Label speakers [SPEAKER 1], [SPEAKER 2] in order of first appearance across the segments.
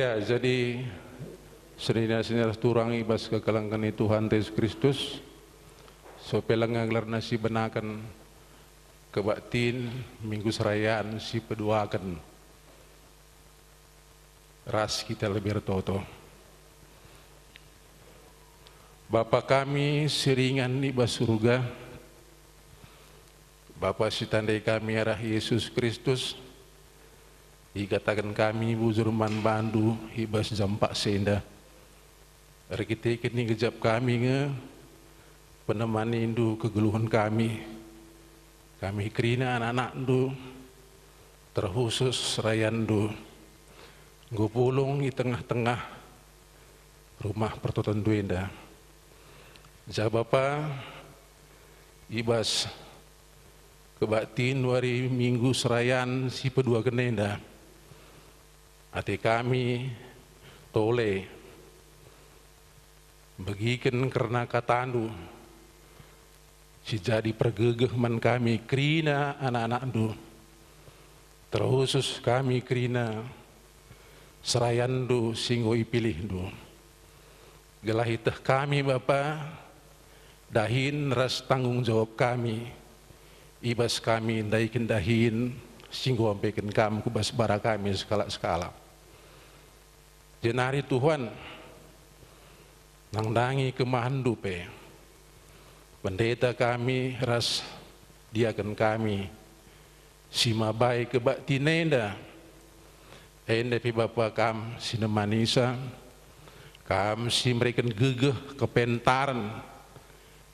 [SPEAKER 1] Ya, jadi senina-senina turang ibas kekalangkan Tuhan Yesus Kristus sopelang ngaglar nasi benakan kebaktin minggu serayaan si peduakan ras kita lebih toto. Bapa kami seringan ibas surga, Bapa si tandai kami arah Yesus Kristus, dikatakan kami buzurman bandu ibas jampak senda. Kita kini kejap kami nge penemani indu kegeluhan kami kerina anak-anak indu terkhusus rayan indu ngupulung di tengah-tengah rumah pertoton duenda. Bapa ibas kebaktin wari minggu serayan si pedua genenda ati kami tole bagikan karena katandu si jadi pergegeh man kami kerina anak-anak du terkhusus kami kerina serayan du singgo ipilih du gelahitah kami Bapa dahin ras tanggung jawab kami ibas kami daikin dahin singgo ampaikan kamu kubas bara kami skala-skala jenari Tuhan nangdangi kemahandu pe pendeta kami ras diakan kami simabai kebaktinenda enda pi Bapa kam sinemanisa kam si mereka gegeh kepentaran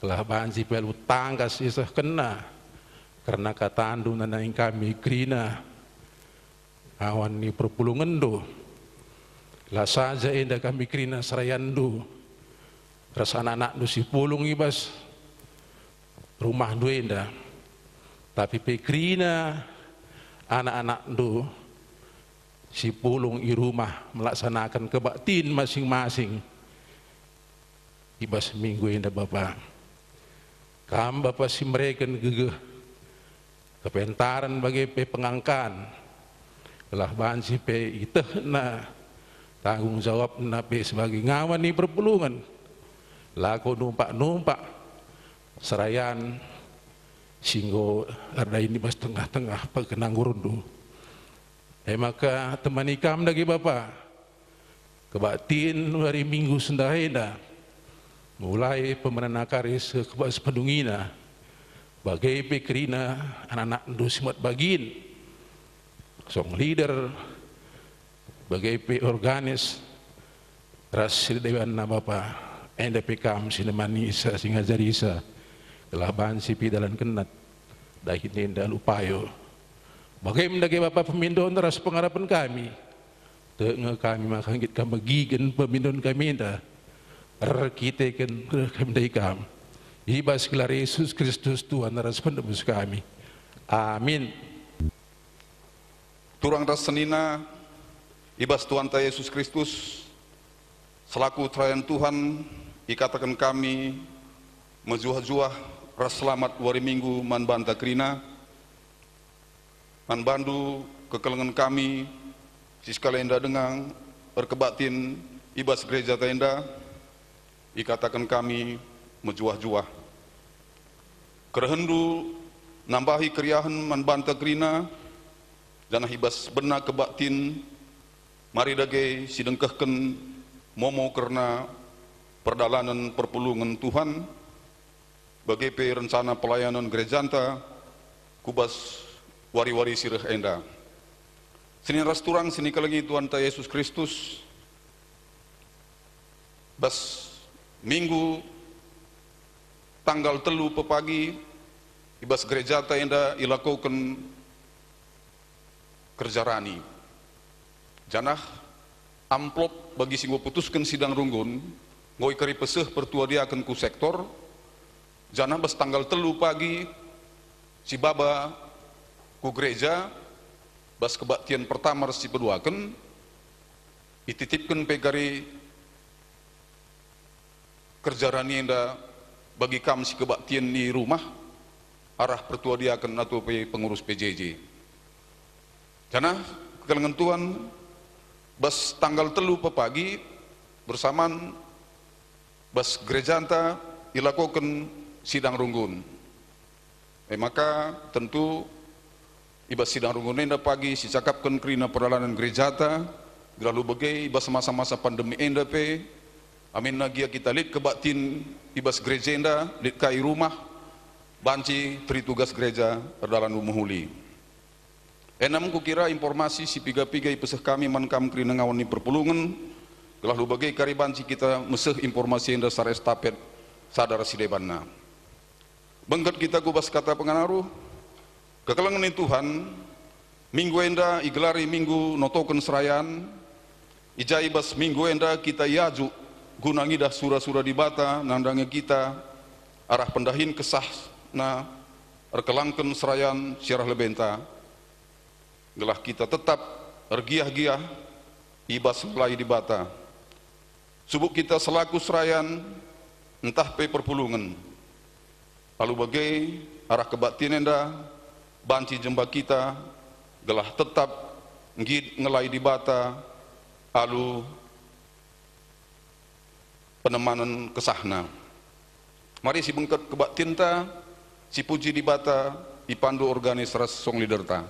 [SPEAKER 1] kelah banji pelu tanggas isah kena karena katandu nanaing kami krina awan ni perpulungan do lah saja enda kami krina serayandu rasa anak-anak do si pulung ibas rumah do enda tapi pekrina anak-anak do si pulung i rumah melaksanakan kebaktin masing-masing ibas minggu enda Bapa kam Bapa si mereka gegeh kepentaran bagi pengangkan telah bansi pe iteh na tanggung jawab na pe sebagai ngawan ni perpulungan lako numpak serayan singgo ada ini bas tengah-tengah pekenang gurundu maka teman ikam lagi Bapa kebaktin hari minggu sendahena mulai pemenang karis kebas pedungina bagai pekerina anak-anak do simat bagin song leader bagai pe organis ras dewan na Bapa enda pekam sinemanisa singa jarisa kelaban sipi dalan kenat dahin enda lupayo bagai mendagi Bapa pemindon ras pengharapan kami tengah kami makangit kami bagikan pemindon kami enda kita kami daikam ibas gelar Yesus Kristus Tuhan ras penebus kami amin.
[SPEAKER 2] Turang ras senina ibas Tuhan ta Yesus Kristus selaku terayan Tuhan ikatakan kami mejuah-juah ras selamat wari minggu man banta krina man bandu kekelengan kami siskala enda dengang berkebatin ibas gereja tenda ikatakan kami mejuah-juah kerehendu nambahi keriahan man banta krina dan ibas benar kebaktin mari dage sidengkehken momo karena perdalanan perpulungan Tuhan bagi rencana pelayanan gerejanta kubas wari-wari sirah enda sini ras turang sini kalagi Tuhan ta Yesus Kristus bas minggu tanggal telu pepagi ibas gerejata enda ilakukan kerjarani janah amplop bagi singgo putuskan sidang runggun ngoi kari peseh pertua dia akan ku sektor janah bas tanggal telu pagi si baba ku gereja bas kebaktian pertama si peduakan dititipkan pegari kerjarani enda bagi kam si kebaktian di rumah arah pertua dia akan atau pengurus PJJ janah kekelengan Tuhan bas tanggal telu pepagi bersamaan bas gereja anta ilakukan sidang runggun. Maka tentu ibas sidang runggun enda pagi si cakapkan kerina perjalanan gereja ta lalu bagai ibas masa-masa pandemi enda pe amin nagia kita lihat kebatin ibas gereja enda lihat kai rumah banci peri tugas gereja perdalan umuhuli. Enam kukira informasi si piga-piga ipeseh kami mankam kerina ngawani perpulungan lalu bagai kari banci kita meseh informasi enda sares tapet sadar sidebanna. Bengket kita kubas kata penganaruh kekelangan ini Tuhan minggu enda igelari minggu notoken serayan ijaibas minggu enda kita yaju gunangi dah surah-surah di bata nandangnya kita arah pendahin kesah na erkelangken serayan syarah lebenta gelah kita tetap ergiah-giah ibas selai di bata subuk kita selaku serayan entah pe perpulungan lalu bagai arah kebatin enda banci jembak kita gelah tetap ngelai di bata alu penemanan kesahna. Mari si bengket kebatin ta si puji di bata dipandu organis ras song leader ta.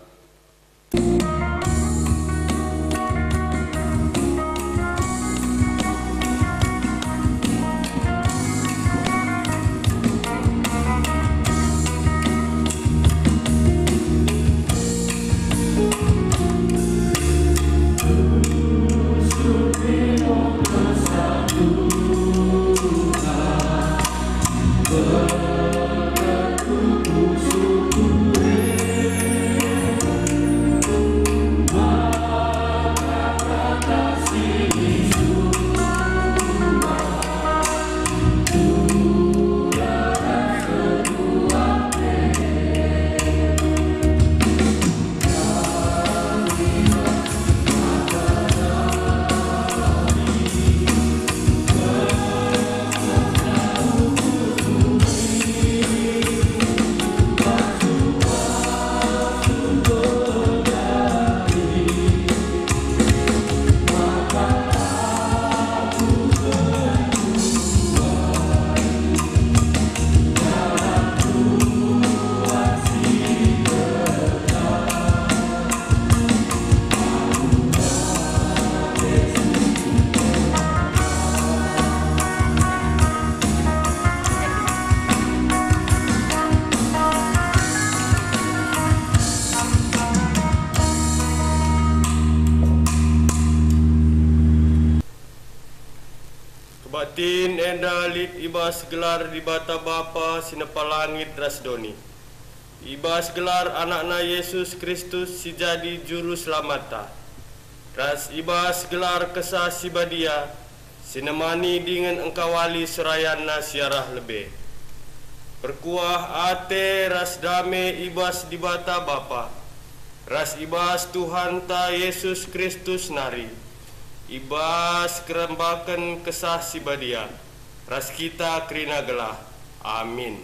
[SPEAKER 3] Batin enda lit ibas gelar di bata Bapa sinepa langit rasdoni. Ibas gelar anakna Yesus Kristus si jadi juru selamata. Ras ibas gelar kesah si badia sinemani dengan engkawali surayana siarah lebe. Perkuah ate ras dame ibas di bata Bapa. Ras ibas Tuhan ta Yesus Kristus nari. Ibas kerembakan kesah si badia ras kita kerina gelah. Amin.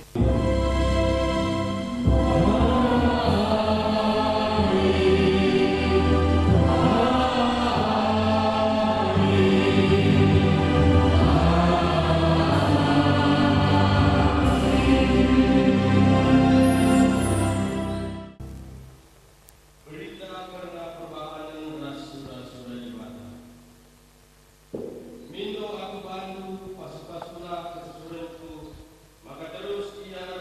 [SPEAKER 3] Mindo aku bantu pas-pasula kesusuranku, maka terus ia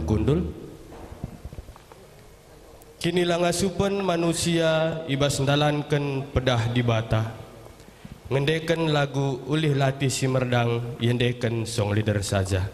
[SPEAKER 3] gundul. Kinilah ngasupen manusia ibas ndalanken pedah di bata. Ngendeken lagu ulih latih si merdang yendeken song leader saja.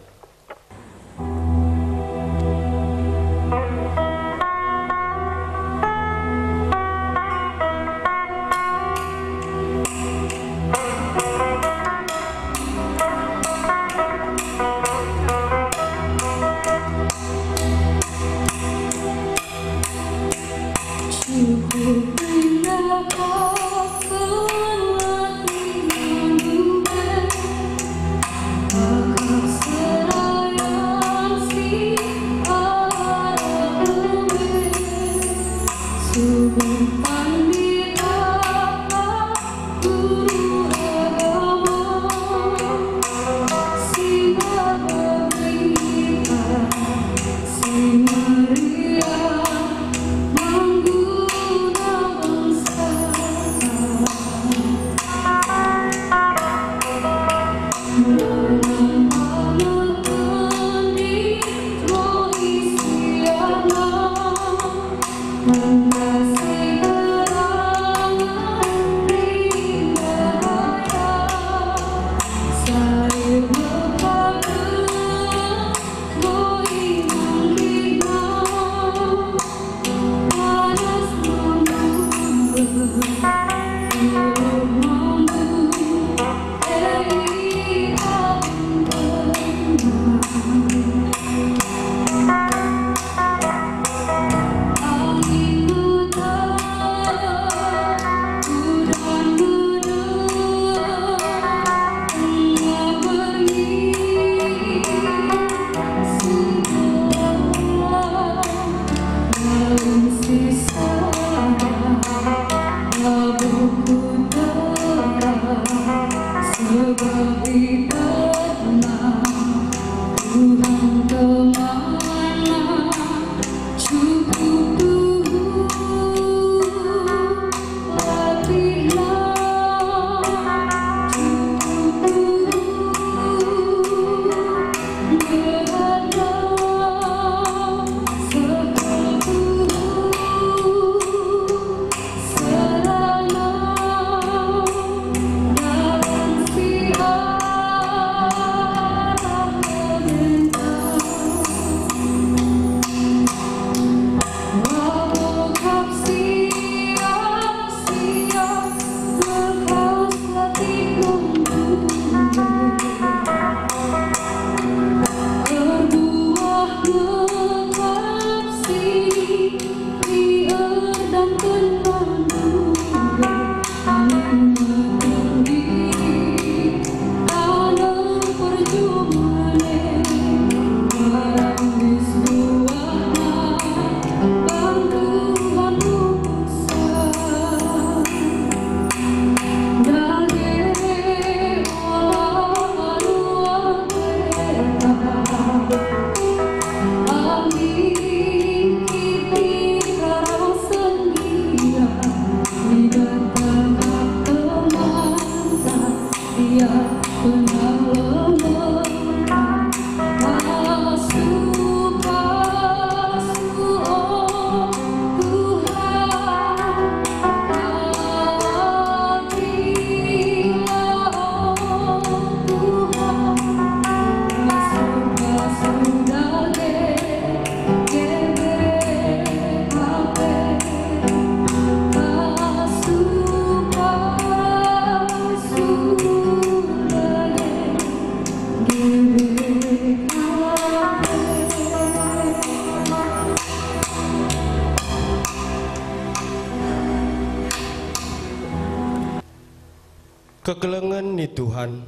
[SPEAKER 3] Kekelengan ni Tuhan,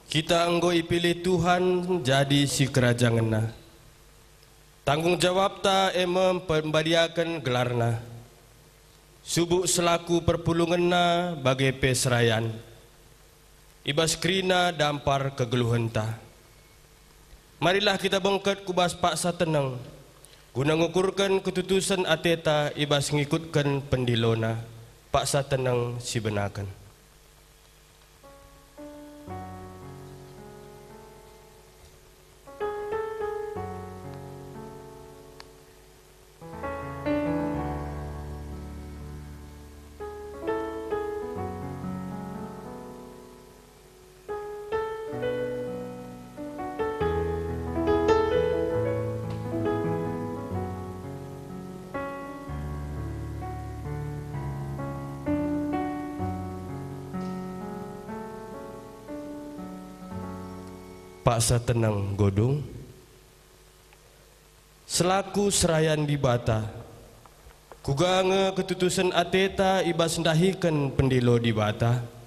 [SPEAKER 3] kita anggo ipilih Tuhan jadi si kerajaan. Tanggung jawab ta emem pembadiakan gelarna. Subuk selaku perpulunganna bagai peserayan. Ibas krina dampar kegeluhan ta. Marilah kita bengket kubas paksa tenang. Guna ngukurkan ketutusan ateta ibas ngikutkan pendilona. Paksa tenang si benakan. paksa tenang godong. Selaku serayan di bata, kugange ketutusan ateta ibas ndahikan pendilo di bata.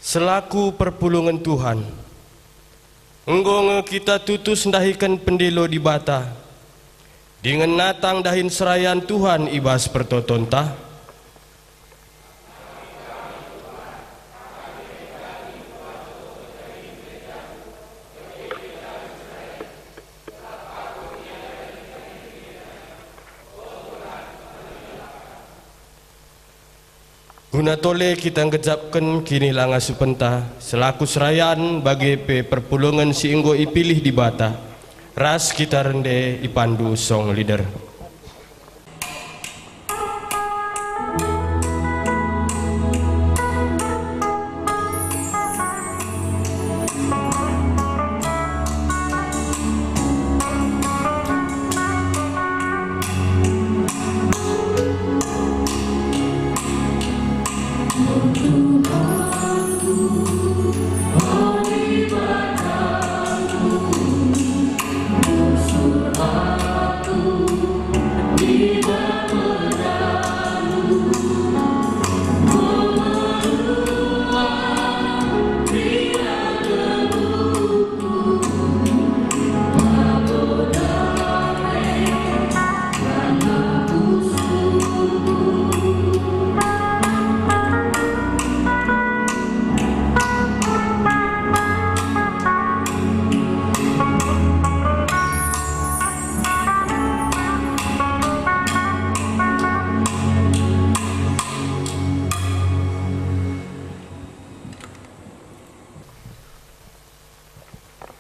[SPEAKER 3] Selaku perpulungan Tuhan, enggonge kita tutus ndahikan pendelo di bata, dengan natang dahin serayan Tuhan ibas pertotonta. Guna tole kita ngejapkan kini langa supenta selaku serayan bagi perpulungan si inggo ipilih di bata. Ras kita rende ipandu song leader.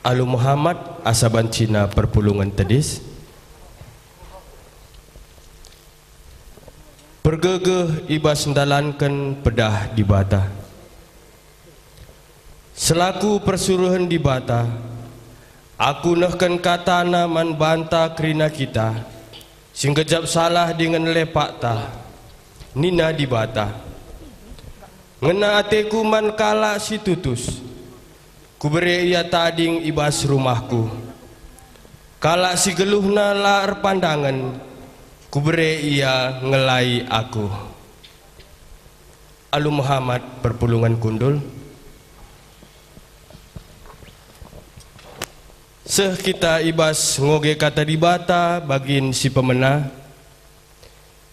[SPEAKER 3] Alu Muhammad asaban Cina perpulungan tedis bergegeh ibas ndalankan pedah di bata. Selaku persuruhan di bata, aku nehkan katana man banta kerina kita singgejap salah dengan lepak ta nina di bata. Ngena ateku man kala si tutus, ku beri ia tading ibas rumahku. Kala si geluhna lar pandangan, ku beri ia ngelai aku. Alu Muhammad perpulungan kundul. Seh kita ibas ngoge kata di bata bagin si pemena.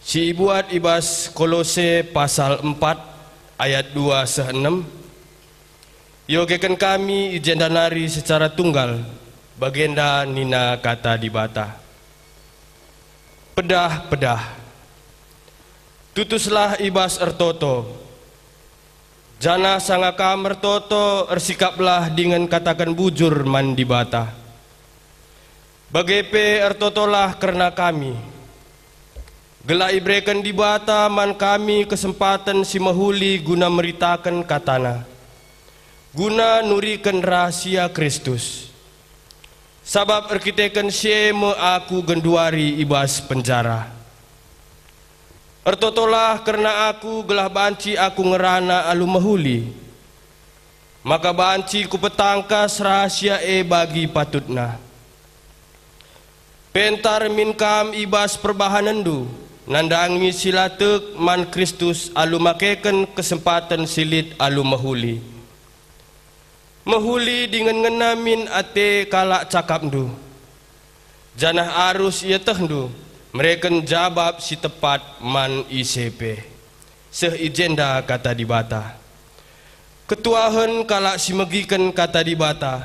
[SPEAKER 3] Si ibuat ibas Kolose pasal 4 ayat 2 seh 6. Yogekan kami ijendanari secara tunggal bagenda nina kata di bata. Pedah-pedah tutuslah ibas ertoto, jana sangaka mertoto ersikaplah dengan katakan bujur man di bata. Bagepe ertotolah karena kami gelai ibrekan di bata man kami kesempatan si mahuli guna meritakan katana, guna nurikan rahasia Kristus. Sabab erkitekan sieme aku genduari ibas penjara. Ertotolah karena aku gelah banci aku ngerana alu mahuli, maka banci ku petangkas rahasia bagi patutna. Pentar minkam ibas perbahanandu nandangi silatek man Kristus alu makeken kesempatan silit alu mahuli. Mahuli dengan ngenamin ate kalak cakapndu. Janah arus ia tehdu, mereka jawab si tepat man ICP. Seh ijenda kata di bata. Ketuahan kalak si megikan kata di bata.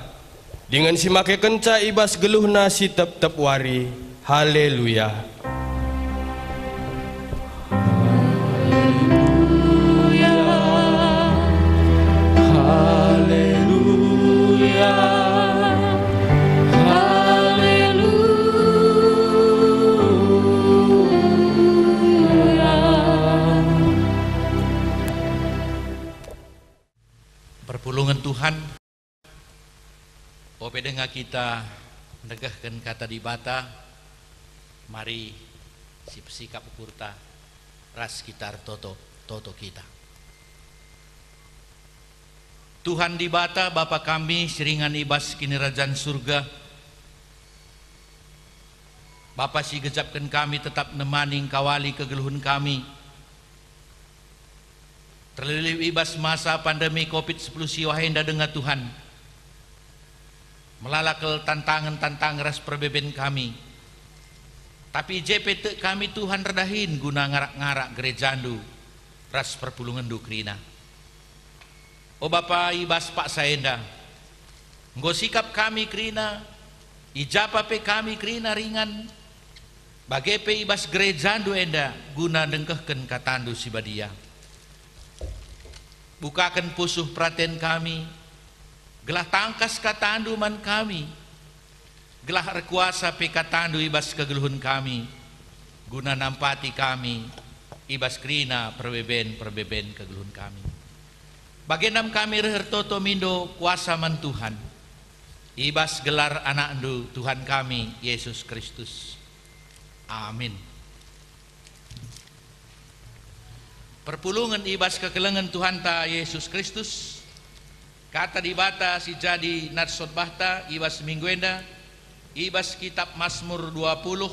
[SPEAKER 3] Dengan si make kenca ibas geluhna si tep-tep wari. Haleluya.
[SPEAKER 4] Sebelumlah kita menegahkan kata dibata, mari si pesikap ukurta ras kitar toto kita. Tuhan dibata Bapa kami siringan ibas kini kerajaan surga. Bapa si gejapkan kami tetap nemaning kawali kegeluhun kami. Terlilih ibas masa pandemi COVID-19 siwahenda dengan Tuhan. Melalakal tantangan ras perbeben kami. Tapi JPT kami Tuhan redahin guna ngarak-ngarak gerejandu ras perpulungan du krina. O Bapa ibas Pak Saenda, nggo sikap kami krina, ijapa pe kami krina ringan, bagai pe ibas gerejandu enda guna dengkehken katandu si badia. Bukakan pusuh perhatian kami, gelah tangkas katandu man kami, gelah rekuasa pe katandu ibas kegeluhun kami, guna nampati kami, ibas krina perbeben kegeluhun kami. Bagenam kami rehertoto mindo kuasa man Tuhan, ibas gelar anak ndu Tuhan kami Yesus Kristus. Amin. Perpulungan ibas kekelengan Tuhan ta Yesus Kristus, kata dibata si jadi natsot bahta ibas mingguenda, ibas kitab Mazmur 20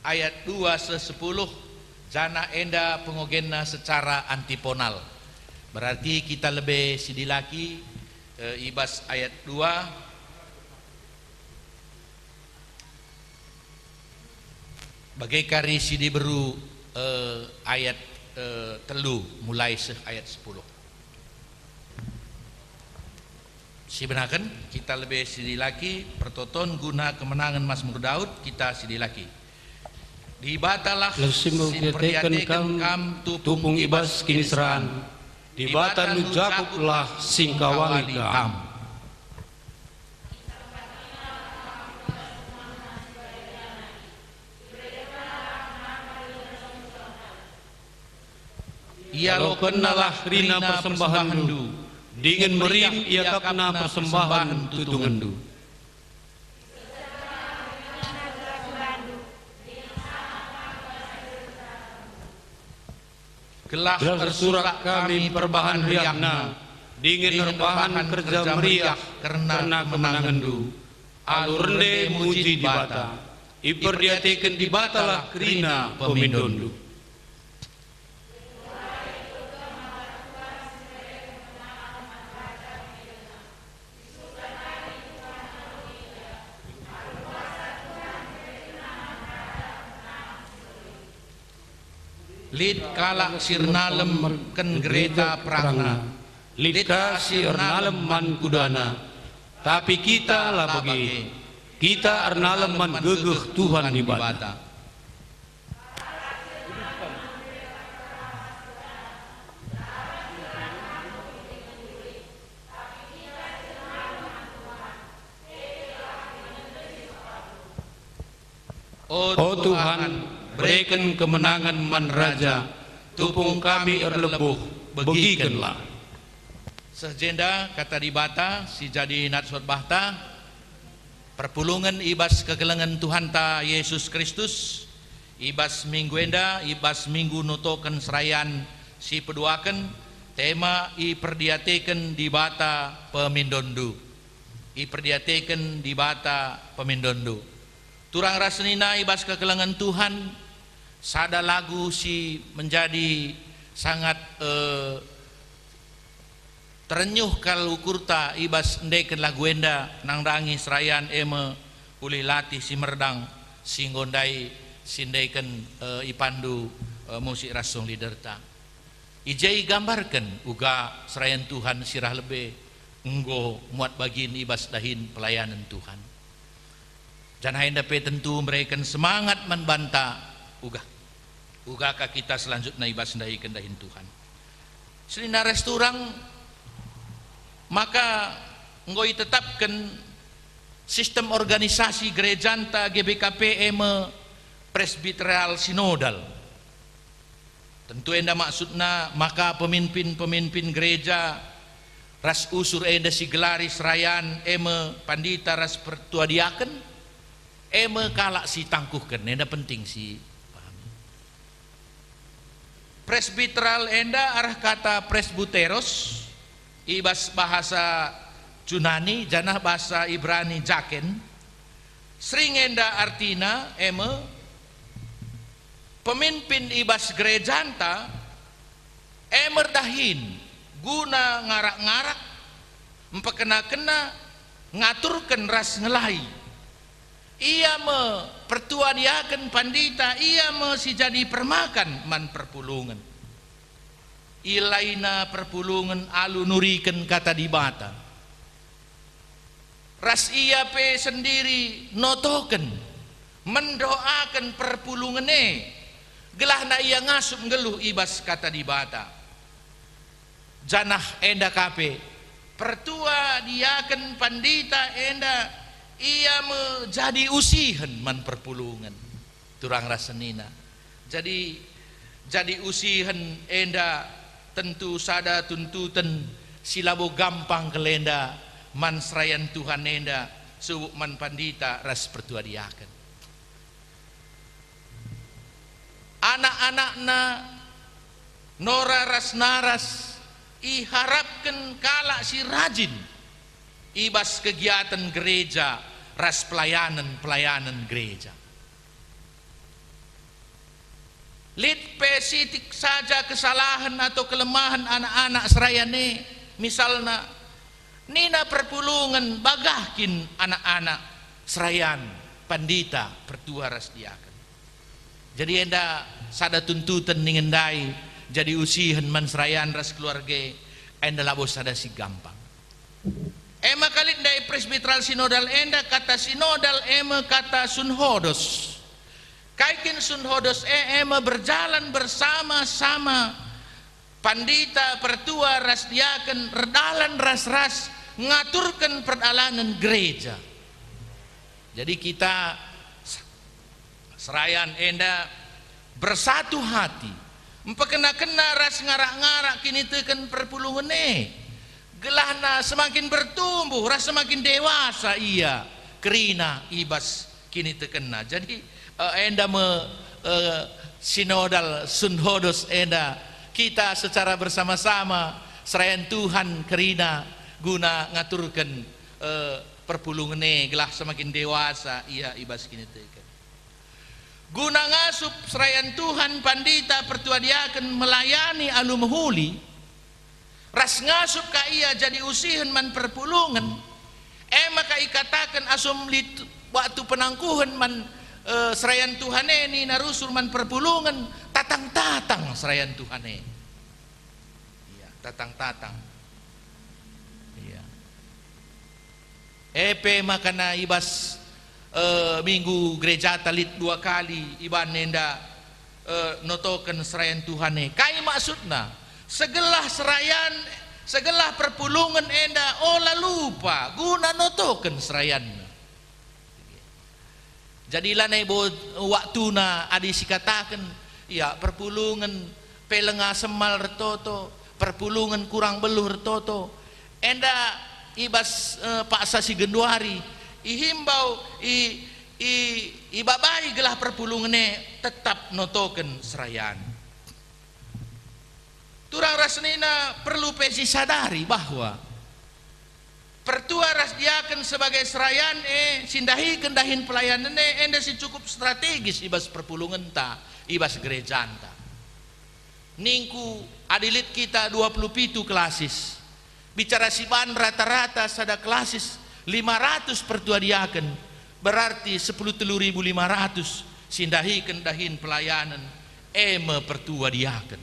[SPEAKER 4] ayat 2-10, jana enda pengogenna secara antiponal. Berarti kita lebih sidilaki ibas ayat 2 bagai kari sidi beru ayat telu mulai ayat 10. Sebenarnya kita lebih sidilaki pertoton guna kemenangan Mazmur Daud kita sidilaki. Dibatalah
[SPEAKER 5] perdiatekan kam tupung ibas kini seran. Dibata nu jakuplah singkawangi kam.
[SPEAKER 4] Ia lo kenalah rina persembahan du, dingin merim ia kapna persembahan tutungendu. Gelah tersurak kami perbahan riakna, dingin rebahan kerja meriah karena kemenangandu. Alur rende muji dibata, iperdiatekan dibatalah krina pemindondu. Lid kalak sirnalem ken gereta prangna, lid ka sirnalem man kudana, tapi kita lah bagi kita arnalem man gegeh Tuhan dibata. Oh Tuhan, berikan kemenangan man raja, tupung kami erlebuh, begikenlah. Sejenda kata dibata, si jadi natsot bahta, perpulungan ibas kegelengan Tuhan ta Yesus Kristus, ibas minggu enda, ibas minggu nutoken serayan si peduaken, tema iperdiatekan dibata pemindondu, iperdiatekan dibata pemindondu. Turang rasnina ibas kegelengan Tuhan, sada lagu si menjadi sangat terenyuh kalau kurta ibas ndeken lagu enda nang rangi serayan eme uli latih si merdang singgondai sindaiken ipandu musik rasung liderta ijai gambarkan uga serayan Tuhan sirah lebih enggo muat bagin ibas dahin pelayanan Tuhan. Jangan hendak tentu mereka semangat membantah uga kita selanjutnya ibas dahi kendahin Tuhan. Selina restoran maka ngoi tetapkan sistem organisasi gerejanta GBKP presbiteral sinodal. Tentu enda maksudna maka pemimpin gereja ras usur enda si gelari serayan eme pandita ras pertua diaken eme kalak si tangkuhkan enda penting si pahami. Presbiteral enda arah kata presbuteros ibas bahasa Yunani janah bahasa Ibrani jaken sering enda artina eme pemimpin ibas gerejanta emer dahin guna ngarak-ngarak empakena-kena ngaturkan ras ngelai ia me pertua diaken pandita ia me si jadi permakan man perpulungan ilaina perpulungan alu nuriken kata dibata ras ia pe sendiri notoken mendoakan perpulungane gelahna ia ngasup ngeluh ibas kata dibata janah enda kape pertua diaken pandita enda ia menjadi usihan man perpulungan turang rasenina jadi usihan enda tentu sada tuntutan silabo gampang kelenda man serayan Tuhan enda subuk man pandita ras pertua diaken anak-anakna nora ras naras iharapkan kalak si rajin ibas kegiatan gereja ras pelayanan gereja lid spesifik saja kesalahan atau kelemahan anak-anak serayane misalnya nina perpulungan bagahkin anak-anak serayan pandita pertua ras diaken jadi enda sada tuntutan ningendai jadi usihan man serayan ras keluarga enda labo sada si gampang ema kalit dai presbiteral sinodal enda kata sinodal ema kata sunhodos kaikin sunhodos ema berjalan bersama-sama pandita pertua ras diaken redalan ras-ras ngaturkan perdalangan gereja jadi kita serayan enda bersatu hati empakena-kena ras ngarak-ngarak kini tekan perpulungan gelahna semakin bertumbuh ras semakin dewasa ia kerina ibas kini tekena jadi enda sinodal sunhodos enda kita secara bersama-sama serayan Tuhan kerina guna ngaturkan perpulungan gelah semakin dewasa ia ibas kini tekan guna ngasup serayan Tuhan pandita pertua diaken melayani alu mahuli ras ngasup ka ia jadi usihan man perpulungan maka ikatakan asum lit waktu penangkuhan man serayan Tuhan ini narusul man perpulungan tatang-tatang serayan Tuhan ini iya tatang-tatang iya makana ibas minggu gereja talit 2 kali iban nenda notoken serayan Tuhane kai maksudna segelah serayan segelah perpulungan enda ola lupa guna notoken serayan jadilah nebo waktuna adi sikataken ya perpulungan pelenga semal retoto perpulungan kurang beluh retoto enda ibas paksa si genduari ihimbau ibabai gelah perpulungane tetap notoken serayan turang rasnina perlu pesi sadari bahwa pertua ras diaken sebagai serayan sindahi kendahin pelayanan enda si cukup strategis ibas perpulungan ta ibas gerejanta ningku adilit kita 27 klasis bicara siban rata-rata sada klasis 500 pertua diaken berarti 10.500 sindahi kendahin pelayanan pertua diaken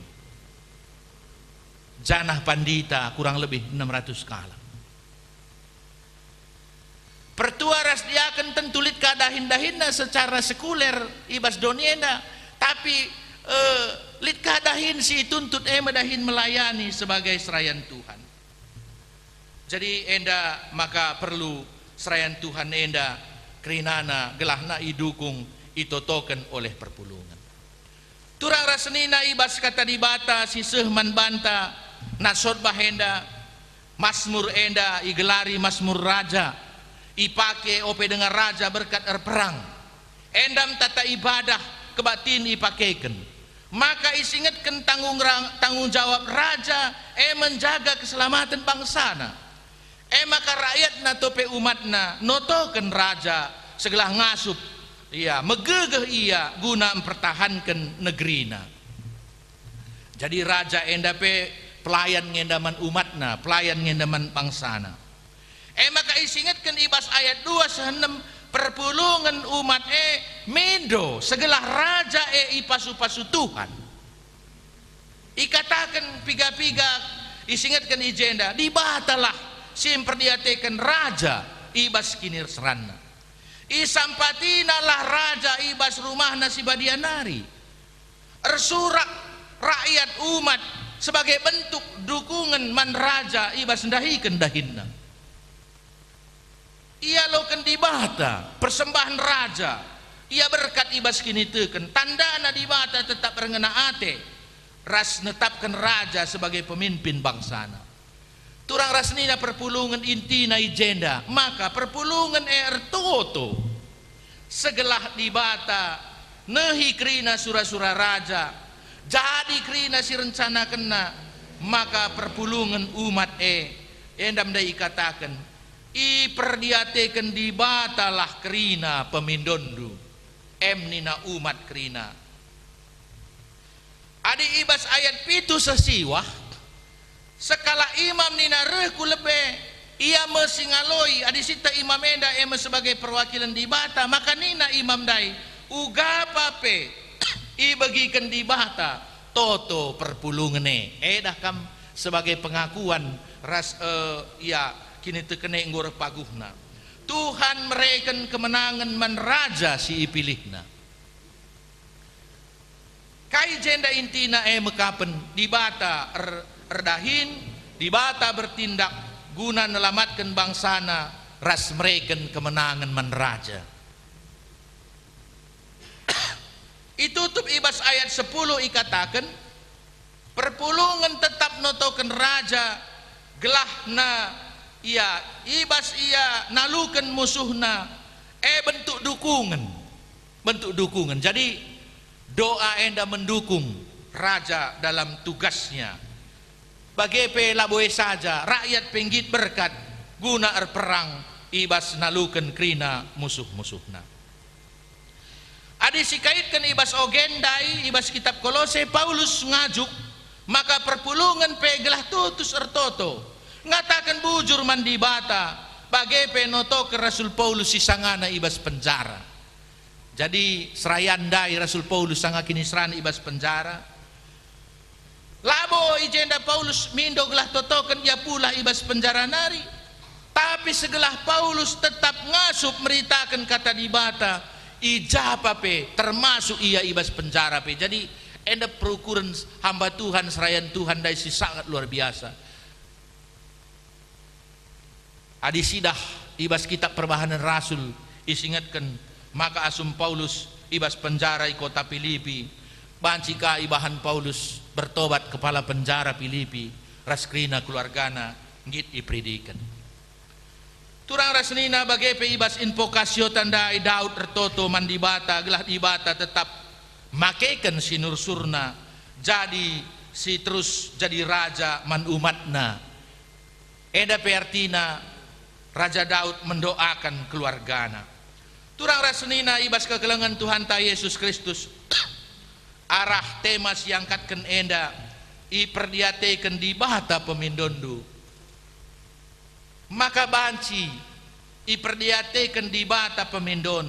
[SPEAKER 4] janah pandita kurang lebih 600 kala pertua ras diaken tentulit kadahin-dahinna secara sekuler ibas donienda tapi lit kadahin si tuntut dahin melayani sebagai serayan Tuhan jadi enda maka perlu serayan Tuhan enda kerinana gelahna idukung itotoken oleh perpulungan turang rasenina ibas kata dibata si sehman banta nasod bahenda Masmur enda igelari Masmur Raja, ipake ope dengan raja berkat perang. Endam tata ibadah kebatin ipakeken. Maka isingatkan tanggung jawab raja menjaga keselamatan bangsana. Maka rakyatna tope umatna notoken raja segelah ngasup iya megegeh iya guna mempertahankan negerina. Jadi raja endape pelayan ngendaman umatna, pelayan ngendaman bangsana. Maka isingatkan ibas ayat 2 perpulungan umat mendo segelah raja ipasu-pasu Tuhan. Ikatakan piga-piga isingatkan ijenda dibatalah simperdiatekan raja ibas kinir serana. Isampatinalah raja ibas rumahna si badianari. Ersurak rakyat umat sebagai bentuk dukungan man raja ibas ndahikan dahinna. Ia loken dibata persembahan raja, ia berkat ibas kini teken tandana dibata tetap rengena ate ras netapkan raja sebagai pemimpin bangsana. Turang rasnina perpulungan intina ijenda, maka perpulungan ertoto segelah dibata nehi krina sura-sura raja jadi krina si rencana kena, maka perpulungan umat endam dai katakan iperdiatekan dibatalah krina pemindondu emnina umat krina. Adi ibas ayat pitu sesiwah sekala imam nina rehku lebe ia mesingaloi adi sita imam enda sebagai perwakilan dibata, maka nina imam dai uga pape ibagikan dibata toto perpulungane dah kam sebagai pengakuan ras ya kini tekene ngor paguhna Tuhan mereken kemenangan man raja si ipilihna. Kai jenda intina mekapen dibata erdahin dibata bertindak guna nelamatkan bangsana ras mereken kemenangan man raja. Itutup ibas ayat 10 ikatakan perpulungan tetap notoken raja gelahna ia ibas ia nalukan musuhna bentuk dukungan. Jadi doa enda mendukung raja dalam tugasnya. Bagepe laboe saja rakyat penggit berkat guna perang ibas nalukan krina musuh-musuhna. Adi sikaitkan ibas ogendai ibas kitab Kolose Paulus ngajuk maka perpulungan pegelah tutus ertoto ngatakan bujur mandi bata bagepe noto ke Rasul Paulus sisangana ibas penjara. Jadi serayandai Rasul Paulus sanga kini serana ibas penjara. Labo ijenda Paulus mindo gelah totokan ia pula ibas penjara nari. Tapi segelah Paulus tetap ngasup meritakan kata dibata ijapape termasuk ia ibas penjara pe. Jadi enda perukuran hamba Tuhan serayan Tuhan dari si sangat luar biasa. Adi sidah ibas kitab perbahanan Rasul isingatkan maka asum Paulus ibas penjara i kota Filipi bancika ibahan Paulus bertobat kepala penjara Filipi raskrina keluargana ngit ipridikan. Turang rasnina bagepe ibas invokasio tandai Daud ertoto mandibata gelah ibata tetap makeken sinur surna jadi si terus jadi raja man umatna. Eda pertina Raja Daud mendoakan keluargana. Turang rasnina ibas kekelengan Tuhan ta Yesus Kristus arah tema siangkatkan enda iperdiatekan dibata pemindondu. Maka banci iperdiatekan dibata pemindon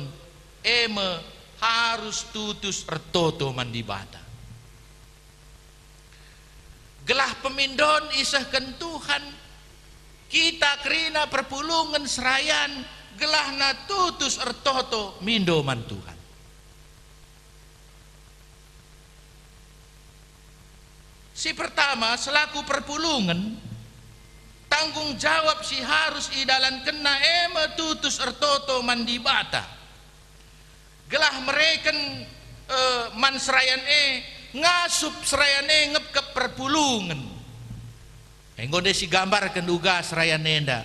[SPEAKER 4] harus tutus ertoto mandibata. Gelah pemindon isahkan Tuhan kita krina perpulungan serayan gelahna tutus ertoto mindo man Tuhan. Si pertama selaku perpulungan tanggung jawab si harus idalan kena tutus ertoto mandibata. Gelah mereken man serayan ngasup serayan ngep ke perpulungan. Enggo desi gambar kenduga serayan nenda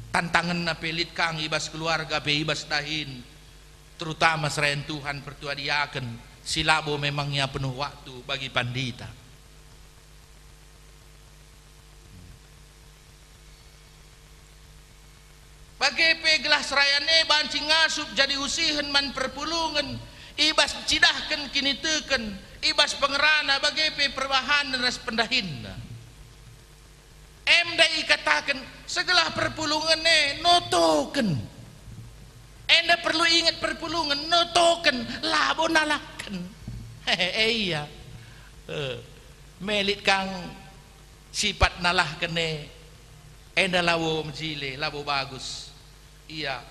[SPEAKER 4] tantangan na pelit kang ibas keluarga pe ibas tahin, terutama serayan Tuhan pertua diaken silabo memangnya penuh waktu bagi pandita. Bagi pe gelas serayane banci ngasup jadi usihen man perpulungan ibas cidahkan kini teken ibas pengerana bagi pe perbahan ras pendahinna. Emda katakan segala perpulungan notoken. Enda perlu ingat perpulungan notoken labo nalakan. Iya. Melit kang sifat nalah kene. Enda labo mjile labo bagus. Iya.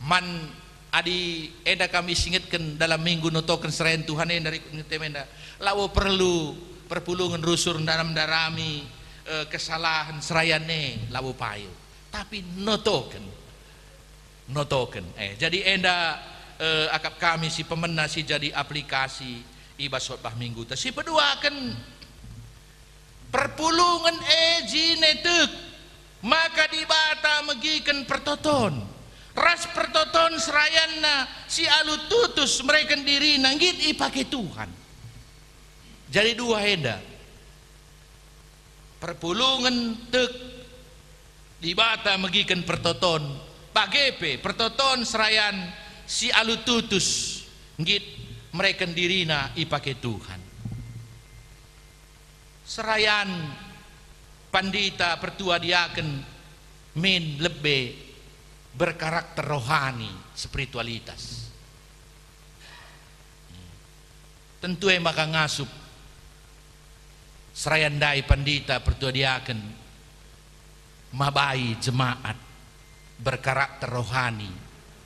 [SPEAKER 4] Man adi enda kami singetkan dalam minggu notoken serayan Tuhan enda dari ngetemenda. Labo perlu perpulungan rusur dalam darami kesalahan serayane labu payu tapi notoken jadi enda akap kami si pemena si jadi aplikasi ibas khotbah minggu si kedua kan perpulungan jinetek maka dibata megikan pertoton ras pertoton serayana si alu tutus mereka diri nanggit ipake Tuhan jadi dua enda perpulungan tek dibata megikan pertoton bagepe pertoton serayan si alututus ngit mereka dirina ipake Tuhan serayan pandita pertua diaken min lebih berkarakter rohani spiritualitas tentu maka ngasup serayandai pandita pertua diaken mabai jemaat berkarakter rohani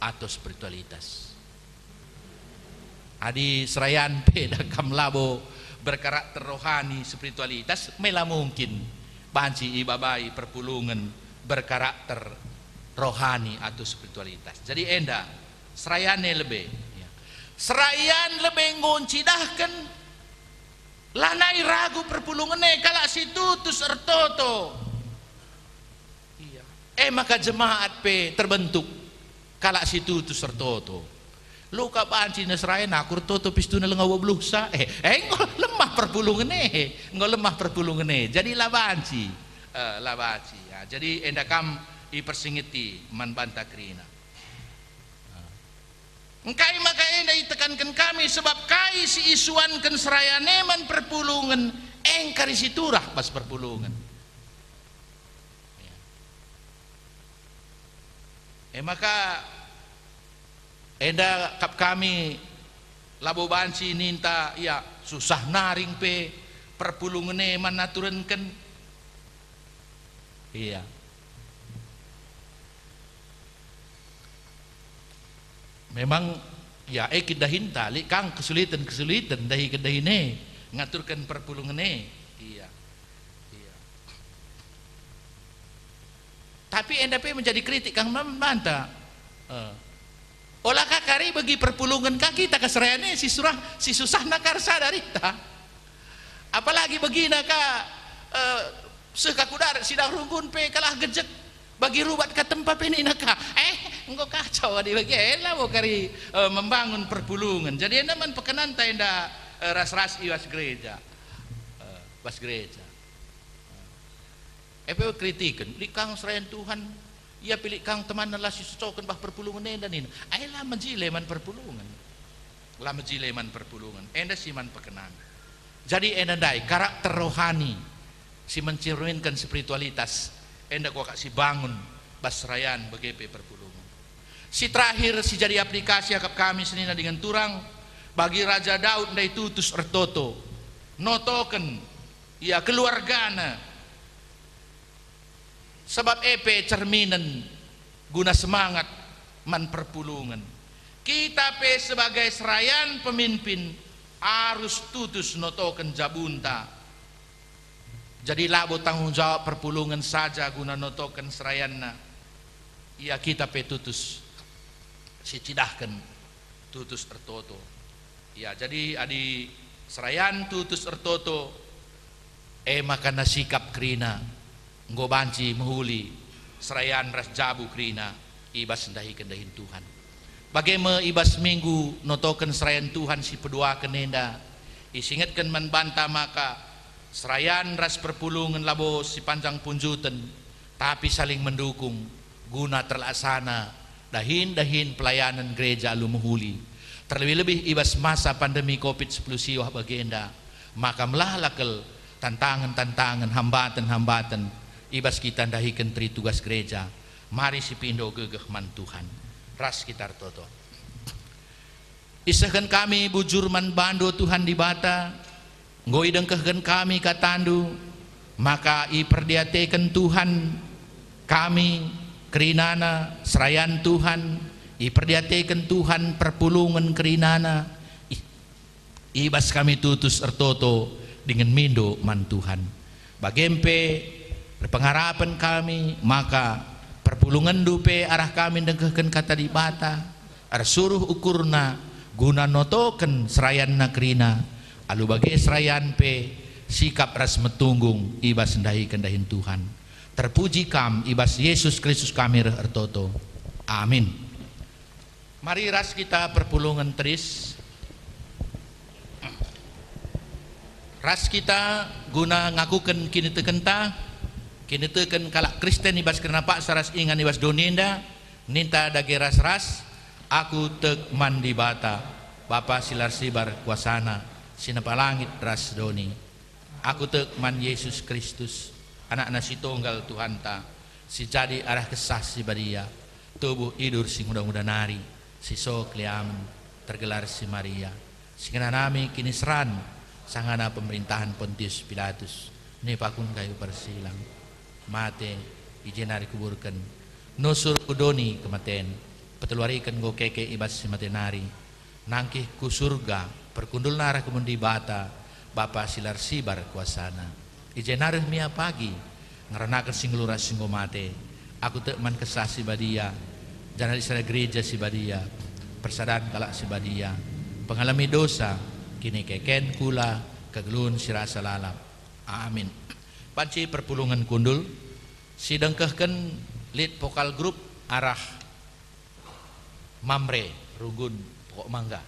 [SPEAKER 4] atau spiritualitas adi serayan peda kam labo berkarakter rohani spiritualitas mela mungkin banci ibabai perpulungan berkarakter rohani atau spiritualitas jadi enda serayane lebih serayan lebih ngoncidahkan lanai ragu perpulungan kalak situ tus ertoto iya maka jemaat pe terbentuk kalak situ tus ertoto luka banci nasrayan aku ertoto pistuna lengawa blusa lemah perpulungan lemah perpulungan jadi labanci ya jadi endakam ipersingiti man banta krina engkai maka enda tekankan kami sebab kai si isuankan serayane man perpulungan engkari si turah pas perpulungan maka enda kap kami labo banci ninta ya susah naring pe perpulungan man naturenken iya memang ya kita hinta li kang kesulitan dahi kedahine ngaturkan perpulungan iya tapi NDP menjadi kritik kang membanta olah kakari bagi perpulungan kaki tak keserayane si susah nakar sadari ta apalagi begina ka sekakudar sidang runggun pe kalah gejek bagi rubat ke tempat ini naka engkau kacau di bagi mau kari membangun perpulungan jadi enda man pekenan ta enda ras iwas gereja kritikan li kang serayan Tuhan ia pilih kang teman lah si socokan bah perpulungan enda nin lah menjile man perpulungan enda si man pekenan jadi enda dai karakter rohani si mencerminkan spiritualitas enda gua kasih bangun basrayan begepe perpulungan si terakhir si jadi aplikasi akap kami senina dengan turang bagi Raja Daud ndai tutus ertoto notoken ya keluargana sebab cerminan guna semangat man perpulungan kita pe sebagai serayan pemimpin harus tutus notoken jabunta jadi labo tanggung jawab perpulungan saja guna notoken serayanna ya kita pe tutus si cidahkan tutus ertoto ya jadi adi serayan tutus ertoto makana sikap krina nggo banci mehuli serayan ras jabu krina ibas ndahi kendahin Tuhan. Bagaimana ibas minggu notoken serayan Tuhan si pedua kenenda isingatkan manbanta maka serayan ras perpulungan labo si panjang punjuten tapi saling mendukung guna terlaksana dahin pelayanan gereja lumuhuli. Terlebih-lebih ibas masa pandemi COVID-19 siwah bagenda maka melahalakel tantangan-tantangan hambatan-hambatan ibas kita dahikan tri tugas gereja. Mari si pindo gegeh man Tuhan ras kita toto isahkan kami bujur man bando Tuhan di bata ngoi dengkehkan kami katandu maka iperdiatekan Tuhan kami kerinana serayan Tuhan iperdiatekan Tuhan perpulungan kerinana ibas kami tutus ertoto dengan mindo man Tuhan bagempe berpengharapan kami maka perpulungan dupe arah kami dengkehkan kata di bata arah suruh ukurna guna notoken serayan nakrina alu bagai serayan pe sikap ras metunggung ibas sendahi kendahin Tuhan terpuji kam ibas Yesus Kristus kami ertoto amin. Mari ras kita perpulungan teris ras kita guna ngakukan kini tekenta kini teken kalak Kristen ibas kenapa saras ingan ibas doninda ninta dage ras aku tek mandi bata Bapa silar sibar kuasana sinapalangit ras doni aku tek man Yesus Kristus anak nasi tunggal Tuhan ta si jadi arah kesah si badia tubuh idur si muda-muda nari si sok liam tergelar si Maria singana nami kini seran sangana pemerintahan Pontius Pilatus ini pakun kayu persilang mate izin hari kuburkan nusur kudoni kematen peteluarikan go keke ibas si matenari nangkih ku surga perkundul narah kemundi bata Bapa silar sibar kuasana izin hari mia pagi ngerenakan singlura singgo mate aku tekman kesah si badia jangan isra gereja si badia persadaan kalak si badia pengalami dosa kini keken kula kegelun sirasa lalap amin. Panci perpulungan kundul sidengkehken lead vokal grup arah Mamre Rugun Pokok Mangga.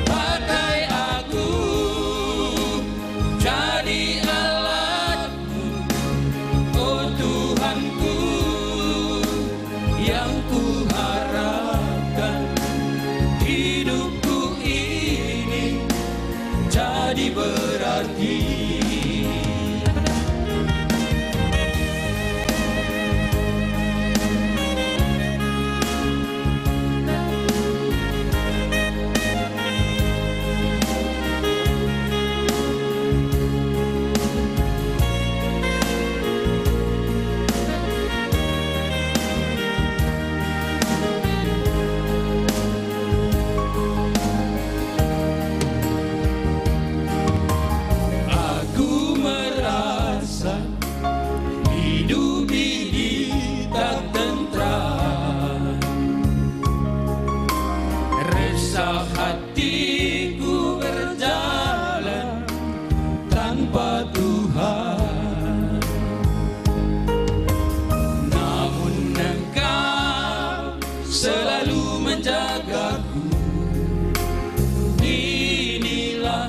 [SPEAKER 6] Pakai
[SPEAKER 5] Susah hatiku berjalan tanpa Tuhan, namun Engkau selalu menjagaku. Inilah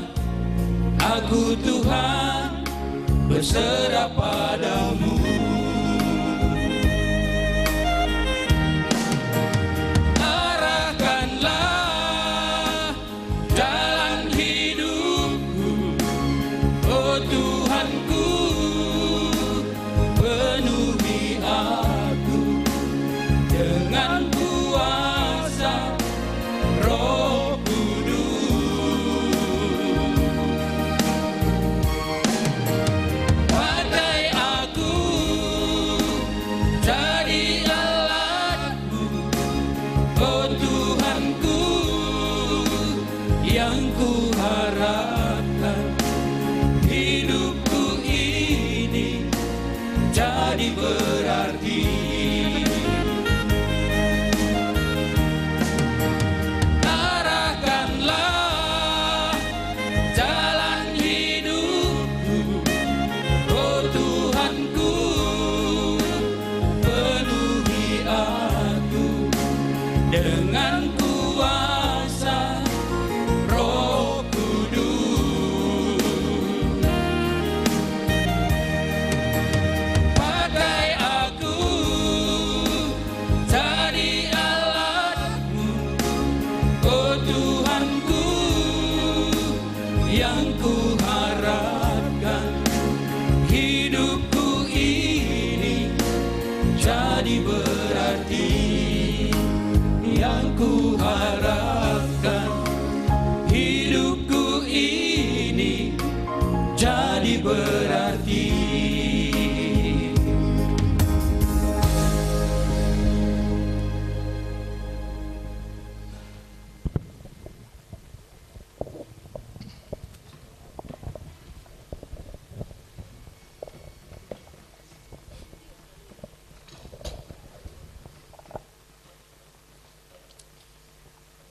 [SPEAKER 5] aku Tuhan, berserah padamu.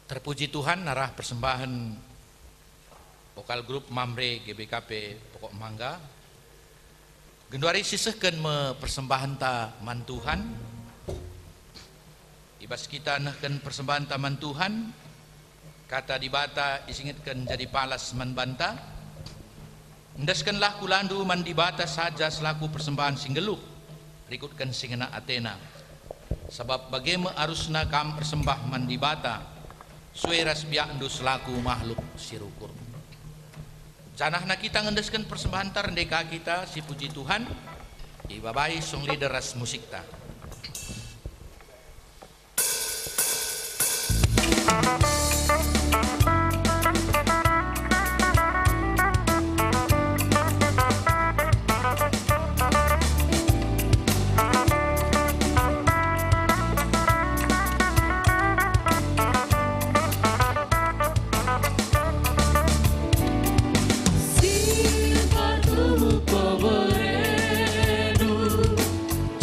[SPEAKER 4] Terpuji Tuhan, narah persembahan vokal grup Mamre GBKP Pokok Mangga genduari sisehkan me persembahan ta man Tuhan. Ibas kita nehken persembahan ta man Tuhan, kata dibata isingitkan jadi palas man banta. Endaskanlah kulandu man dibata saja selaku persembahan singgeluh, rikutkan singena Athena. Sebab bagaimana arusna kam persembah man dibata, sueras biakndu selaku makhluk sirukur. Canahna kita ngendeskan persembahan tarendeka kita si puji Tuhan, ibabai song leader ras musik ta.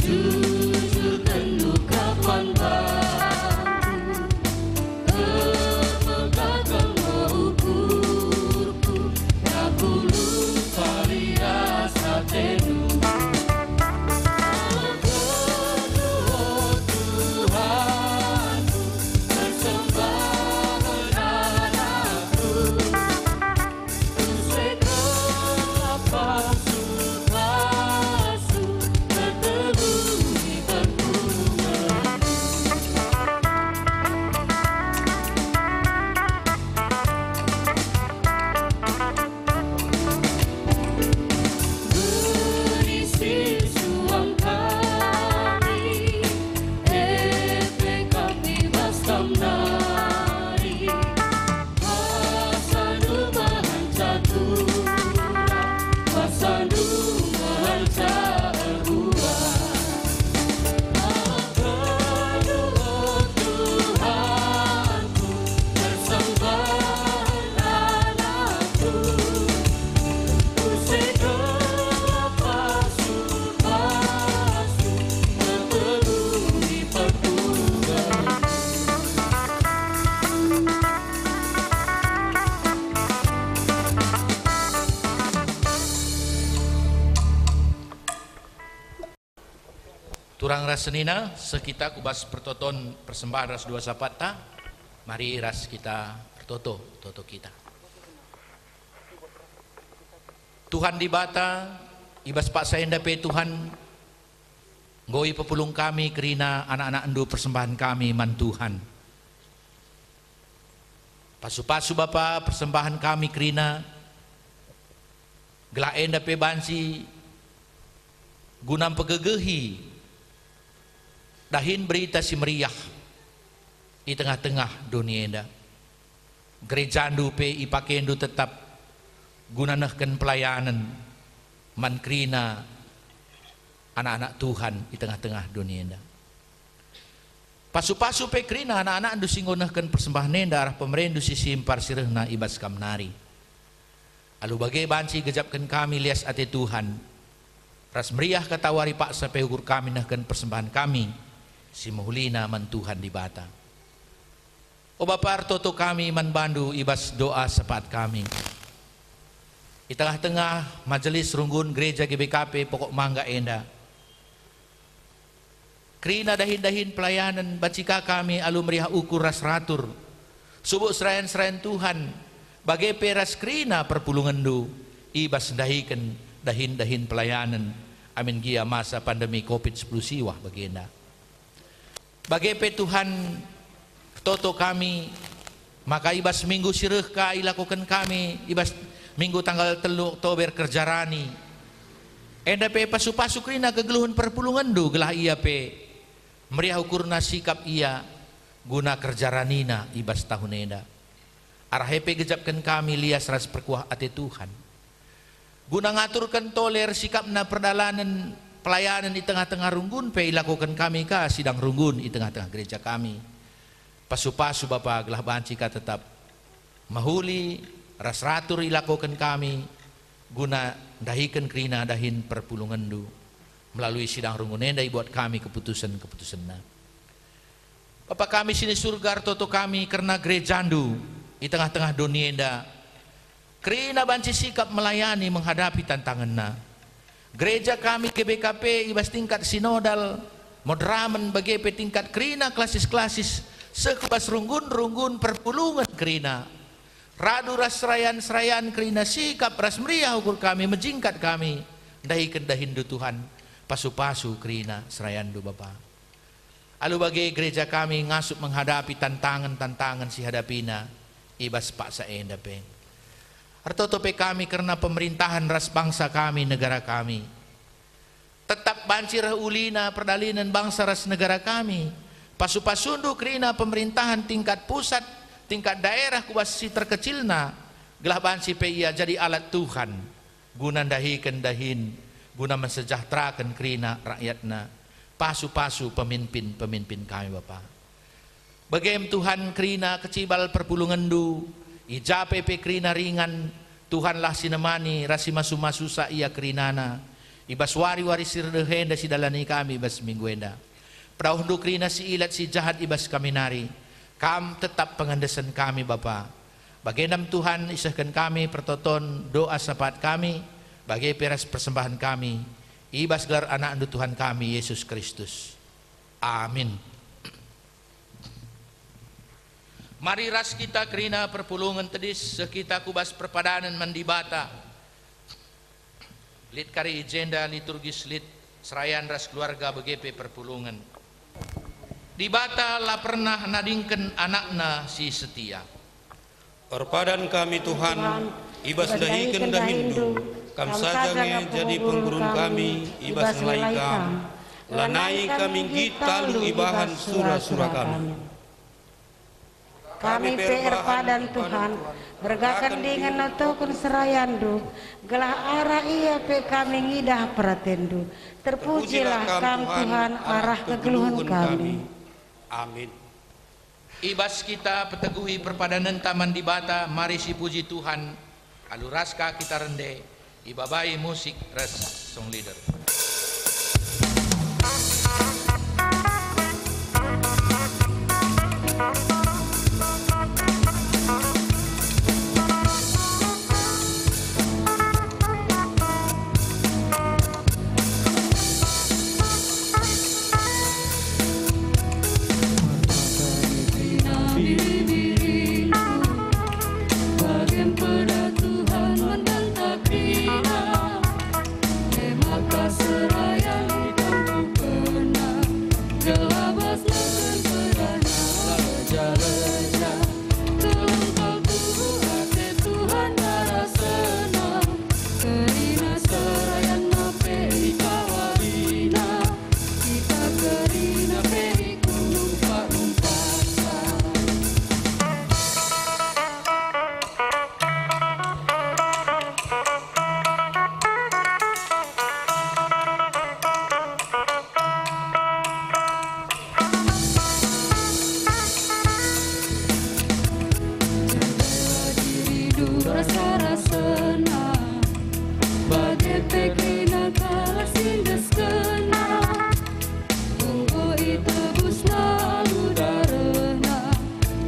[SPEAKER 6] Jujur dan luka pandang
[SPEAKER 4] Turang ras senina sekita kubas pertoton persembahan ras dua sapata. Mari ras kita toto kita. Tuhan di bata ibas pak saenda pe Tuhan ngoi pepulung kami kerina anak-anak endu persembahan kami man Tuhan. Pasu-pasu Bapa persembahan kami kerina gela enda pe bansi gunam pegegehi dahin berita si meriah di tengah-tengah dunia enda. Gereja andu pe ipakendu tetap gunanahkan pelayanan man kerina anak-anak Tuhan di tengah-tengah dunia enda. Pasu-pasu pe kerina anak-anak andu singgonahkan persembahan enda arah pemerendu sisimpar sirehna ibas kamnari. Alu bagai banci gejapkan kami lias ate Tuhan. Ras meriah katawari pak sampai ukur kami nahkan persembahan kami si mahulina man Tuhan di bata. O Bapa artoto kami man bandu ibas doa sepat kami. Di tengah-tengah majelis runggun gereja GBKP pokok mangga enda. Kerina dahin-dahin pelayanan bacika kami alu meriah ukur ras ratur. Subuk serayan-serayan Tuhan bagai peras kerina perpulungan du ibas dahikan dahin-dahin pelayanan. Amin gia masa pandemi COVID-10 siwah bagenda. Bagai pe Tuhan toto kami maka ibas minggu sireh ka ilakukan kami ibas minggu tanggal 3 Oktober kerjarani. Enda pe pasu-pasu kerina kegeluhan perpulungan du gelah ia pe meriah ukurna sikap ia guna kerjaranina ibas tahun enda. Arah pe gejapkan kami lias ras perkuah ate Tuhan. Guna ngaturkan toler sikapna perdalanan pelayanan di tengah-tengah runggun pe ilakukan kami ka sidang runggun di tengah-tengah gereja kami. Pasu-pasu Bapa gelah banci ka tetap mahuli ras ratur ilakukan kami guna dahikan kerina dahin perpulungan du melalui sidang runggun enda buat kami keputusan-keputusanna. Bapa kami sini surga toto kami karena gerejandu di tengah-tengah dunia enda kerina banci sikap melayani menghadapi tantanganna. Gereja kami GBKP ibas tingkat sinodal moderamen bagi tingkat kerina klasis-klasis sekebas runggun-runggun perpulungan kerina radu ras serayan-serayan kerina sikap ras meriah ukur kami menjingkat kami dahikan dahindu Tuhan pasu-pasu kerina serayan du Bapa. Alu bagi gereja kami ngasup menghadapi tantangan-tantangan si hadapina ibas pak saenda pe. Artoto pe kami karena pemerintahan ras bangsa kami negara kami. Tetap bancir ulina perdalinan bangsa ras negara kami. Pasu-pasundu kerina pemerintahan tingkat pusat, tingkat daerah kuasi terkecilna. Gelah banci pe ia jadi alat Tuhan. Guna dahikan dahin, guna mensejahterakan kerina rakyatna. Pasu-pasu pemimpin-pemimpin kami Bapa. Bagaim Tuhan kerina kecibal perpulungan du. Ijape pe kerina ringan Tuhanlah sinemani rasi masu-masusa ia kerinana. Ibas wari-wari sirdehenda si dalani kami ibas minggu enda. Prauhdu kerina si ilat si jahat ibas kami nari. Kam tetap pengandesan kami Bapa. Bagenam Tuhan isahkan kami pertoton doa sapat kami. Bagai peras persembahan kami. Ibas gelar anak andu Tuhan kami Yesus Kristus. Amin. Mari ras kita kerina perpulungan tedis sekita kubas perpadanan mandibata. Lit kari agenda liturgis lit serayan ras keluarga begepe perpulungan. Di bata lah pernah nadingken anakna si setia.
[SPEAKER 6] Perpadan kami Tuhan, ibas dahiken dahindu, kam sajange jadi penggurun kami, ibas ngelai kam, lanai kami kita lu ibahan surah-surah kami.
[SPEAKER 7] Kami perpadan Tuhan, bergakan dengan natokun serayandu, gelah arah ia pe kami ngidah peratendu. Terpujilah kam Tuhan arah kegeluhan kami.
[SPEAKER 6] Amin.
[SPEAKER 4] Ibas kita peteguhi perpadanan taman di bata, mari si puji Tuhan. Aluraska kita rende, ibabai musik res song leader.
[SPEAKER 5] rasa-rasana bagai pekrina kalah sindes kena monggo itebus lalu darena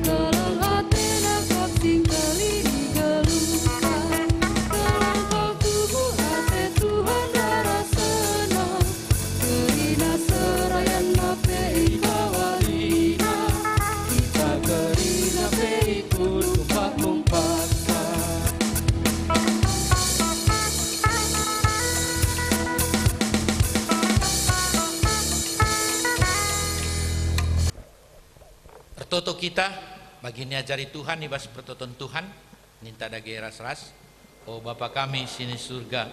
[SPEAKER 5] keleng atena kapsing kali digelukan keleng kau tubuh ate Tuhan darasena kerina serayan nape ikawalina kita kerina pe ikut tumpak-tumpakkan.
[SPEAKER 4] Pertoto kita bagi niajari Tuhan ibas pertoton Tuhan ninta dage ras-ras o Bapa kami sini surga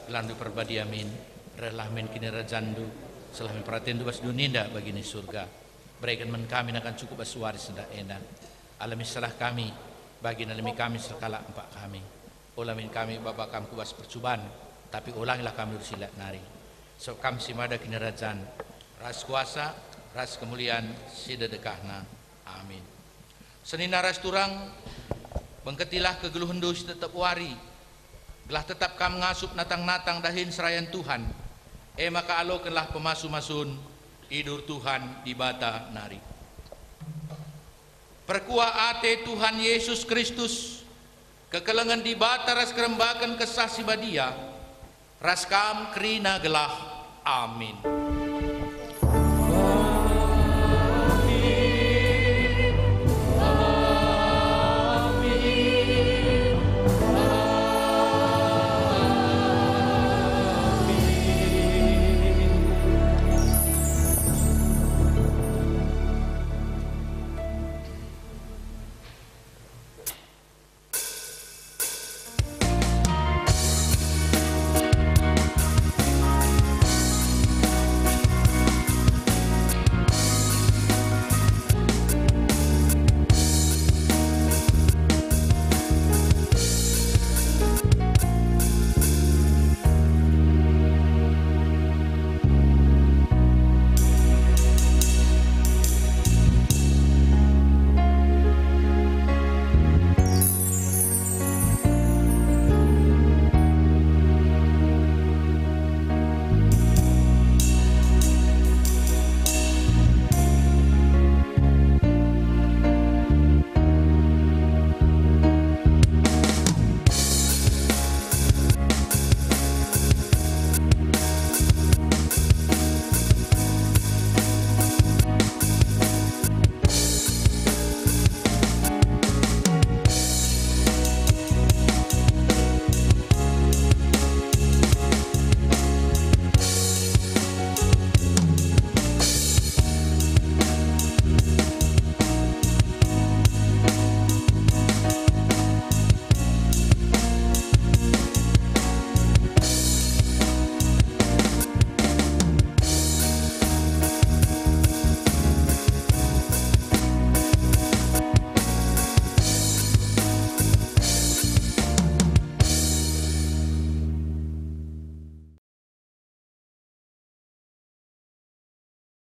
[SPEAKER 4] landu perbadi amin relah men kini rajandu selami perhatian bas duninda bagi ni surga berikan men kami akan cukup bas waris ndak enak alami salah kami bagi nalami kami sekala empat kami ulamin kami Bapa kami kubas percubaan tapi ulangilah kami ursilat nari so kami simada kini rajan ras kuasa ras kemuliaan sidedekahna amin. Senina ras turang bengketilah kegeluhendu tetap wari gelah tetap kam ngasup natang-natang dahin serayan Tuhan maka alokenlah pemasu-masun idur Tuhan di bata nari perkuah ate Tuhan Yesus Kristus kekelengan di bata ras kerembakan kesah si badia ras kam kerina gelah amin.